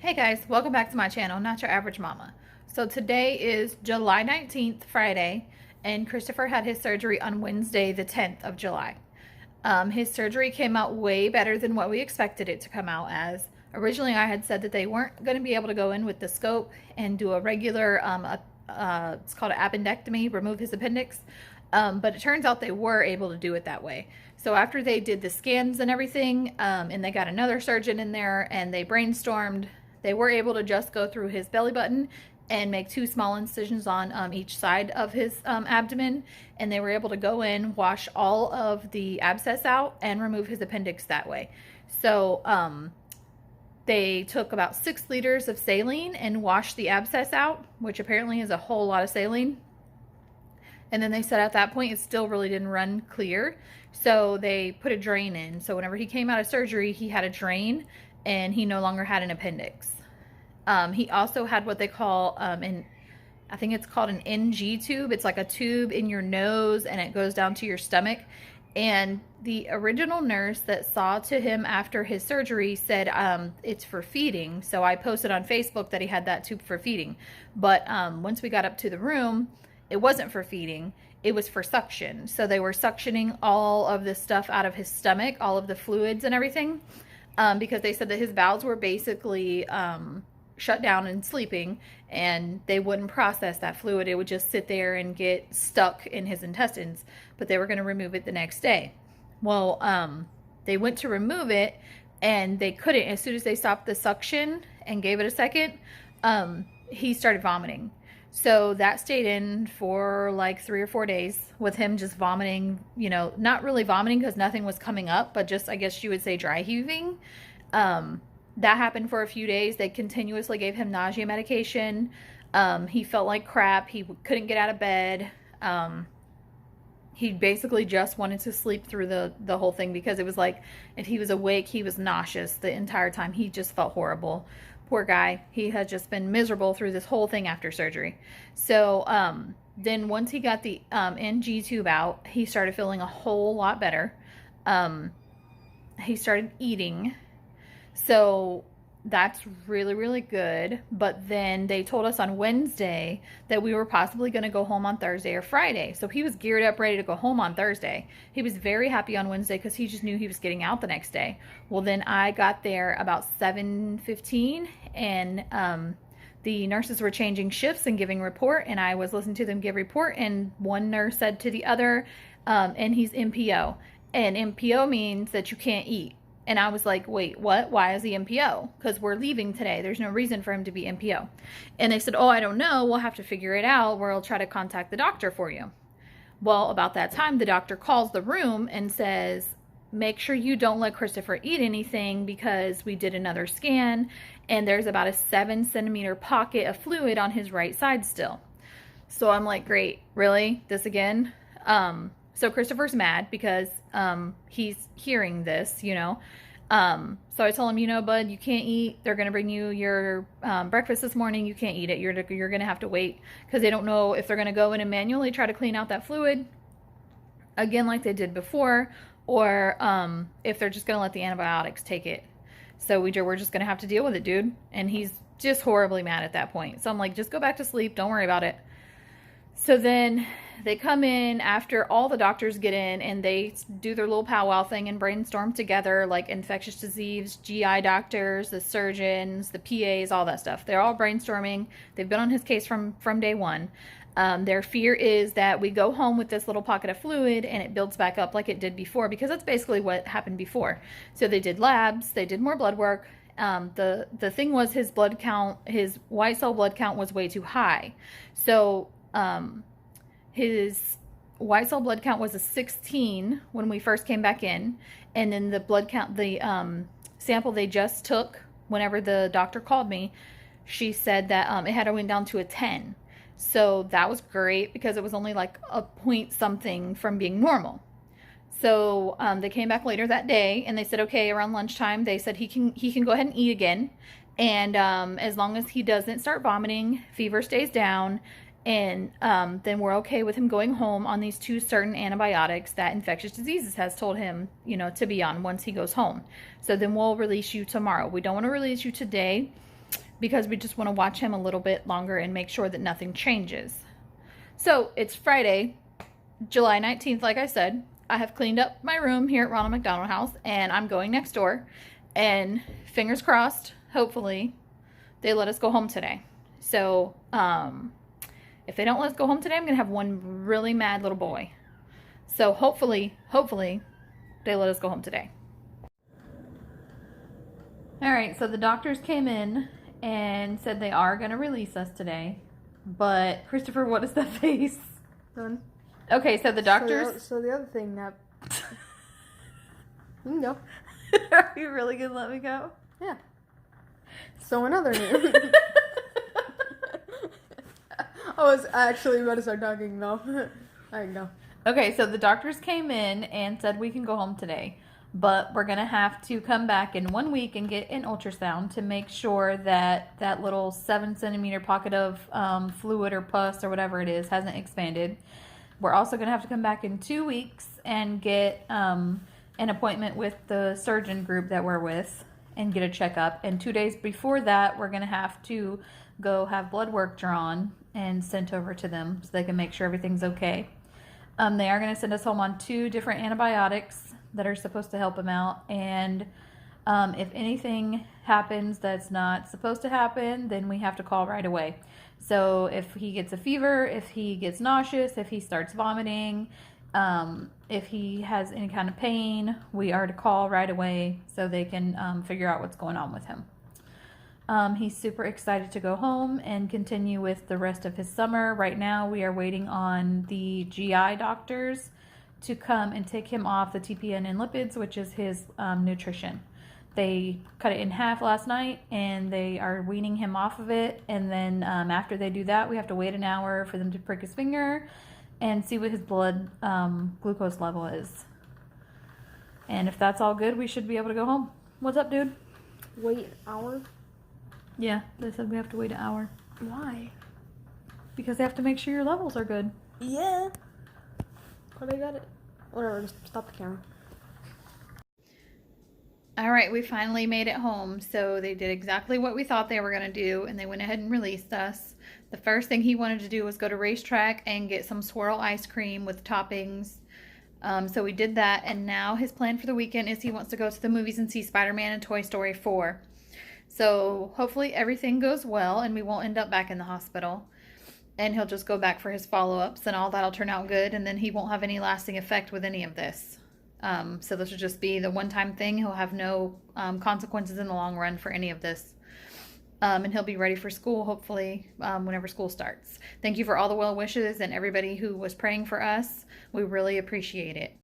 Hey guys, welcome back to my channel, Not Your Average Mama. So today is July 19th, Friday, and Christopher had his surgery on Wednesday, the 10th of July. His surgery came out way better than what we expected it to come out as. Originally, I had said that they weren't going to be able to go in with the scope and do a regular, it's called an appendectomy, remove his appendix. But it turns out they were able to do it that way. So after they did the scans and everything, and they got another surgeon in there and they brainstormed, they were able to just go through his belly button and make two small incisions on each side of his abdomen, and they were able to go in, wash all of the abscess out, and remove his appendix that way. So they took about 6 liters of saline and washed the abscess out, which apparently is a whole lot of saline. And then they said at that point it still really didn't run clear, so they put a drain in. So whenever he came out of surgery, he had a drain and he no longer had an appendix. He also had what they call I think it's called an NG tube. It's like a tube in your nose and it goes down to your stomach. And the original nurse that saw to him after his surgery said it's for feeding. So I posted on Facebook that he had that tube for feeding. But once we got up to the room, it wasn't for feeding. It was for suction. So they were suctioning all of the stuff out of his stomach, all of the fluids and everything, because they said that his bowels were basically shut down and sleeping, and they wouldn't process that fluid. It would just sit there and get stuck in his intestines, but they were going to remove it the next day. Well, they went to remove it and they couldn't. As soon as they stopped the suction and gave it a second, he started vomiting. So that stayed in for like 3 or 4 days with him just vomiting, you know, not really vomiting because nothing was coming up, but just, I guess you would say, dry heaving. That happened for a few days. They continuously gave him nausea medication. He felt like crap. He couldn't get out of bed. He basically just wanted to sleep through the whole thing, because it was like, if he was awake, he was nauseous the entire time. He just felt horrible. Poor guy. He had just been miserable through this whole thing after surgery. So then once he got the NG tube out, he started feeling a whole lot better. He started eating. So that's really, really good. But then they told us on Wednesday that we were possibly going to go home on Thursday or Friday. So he was geared up, ready to go home on Thursday. He was very happy on Wednesday because he just knew he was getting out the next day. Well, then I got there about 7:15, and the nurses were changing shifts and giving report, and I was listening to them give report, and one nurse said to the other, and he's MPO. And MPO means that you can't eat. And I was like, wait, what? Why is he MPO? Because we're leaving today. There's no reason for him to be MPO. And they said, oh, I don't know. We'll have to figure it out. We'll try to contact the doctor for you. Well, about that time, the doctor calls the room and says, make sure you don't let Christopher eat anything, because we did another scan and there's about a 7-centimeter pocket of fluid on his right side still. So I'm like, great, really? This again? So Christopher's mad because he's hearing this, you know. So I told him, you know, bud, you can't eat. They're going to bring you your breakfast this morning. You can't eat it. You're going to have to wait, because they don't know if they're going to go in and manually try to clean out that fluid again like they did before, or if they're just going to let the antibiotics take it. So we're just going to have to deal with it, dude. And he's just horribly mad at that point. So I'm like, just go back to sleep. Don't worry about it. So then they come in after all the doctors get in, and they do their little powwow thing and brainstorm together, like infectious disease, GI doctors, the surgeons, the PAs, all that stuff. They're all brainstorming. They've been on his case from day one. Their fear is that we go home with this little pocket of fluid and it builds back up like it did before, because that's basically what happened before. So they did labs, they did more blood work. The thing was, his blood count, his white cell blood count was way too high. So his white cell blood count was a 16 when we first came back in, and then the blood count, the sample they just took whenever the doctor called me, she said that it had went down to a 10. So that was great, because it was only like a point something from being normal. So they came back later that day and they said, okay, around lunchtime, they said he can go ahead and eat again, and as long as he doesn't start vomiting, fever stays down, and then we're okay with him going home on these 2 certain antibiotics that infectious diseases has told him, you know, to be on once he goes home. So then we'll release you tomorrow. We don't want to release you today because we just want to watch him a little bit longer and make sure that nothing changes. So it's Friday, July 19th, like I said. I have cleaned up my room here at Ronald McDonald House, and I'm going next door. And fingers crossed, hopefully, they let us go home today. So, if they don't let us go home today, I'm going to have one really mad little boy. So hopefully, they let us go home today. All right, so the doctors came in and said they are going to release us today. But, Christopher, what is that face? None. Okay, so the doctors... So the other thing that... You can go. Are you really going to let me go? Yeah. So another news. I was actually about to start talking, though. I can go. Okay, so the doctors came in and said we can go home today. But we're going to have to come back in 1 week and get an ultrasound to make sure that that little 7-centimeter pocket of fluid or pus or whatever it is hasn't expanded. We're also going to have to come back in 2 weeks and get an appointment with the surgeon group that we're with and get a checkup. And 2 days before that, we're going to have to go have blood work drawn and sent over to them so they can make sure everything's okay. They are going to send us home on 2 different antibiotics that are supposed to help him out. And if anything happens that's not supposed to happen, then we have to call right away. So if he gets a fever, if he gets nauseous, if he starts vomiting, if he has any kind of pain, we are to call right away so they can figure out what's going on with him. He's super excited to go home and continue with the rest of his summer. Right now, we are waiting on the GI doctors to come and take him off the TPN and lipids, which is his nutrition. They cut it in half last night, and they are weaning him off of it. And then after they do that, we have to wait an hour for them to prick his finger and see what his blood glucose level is. And if that's all good, we should be able to go home. What's up, dude? Wait an hour? Yeah, they said we have to wait an hour. Why? Because they have to make sure your levels are good. Yeah. But I got it. Whatever, just stop the camera. All right, we finally made it home. So they did exactly what we thought they were going to do, and they went ahead and released us. The first thing he wanted to do was go to Racetrack and get some swirl ice cream with toppings. So we did that, and now his plan for the weekend is he wants to go to the movies and see Spider-Man and Toy Story 4. So hopefully everything goes well and we won't end up back in the hospital. And he'll just go back for his follow-ups and all that'll turn out good, and then he won't have any lasting effect with any of this. So this will just be the one-time thing. He'll have no consequences in the long run for any of this. And he'll be ready for school, hopefully, whenever school starts. Thank you for all the well wishes and everybody who was praying for us. We really appreciate it.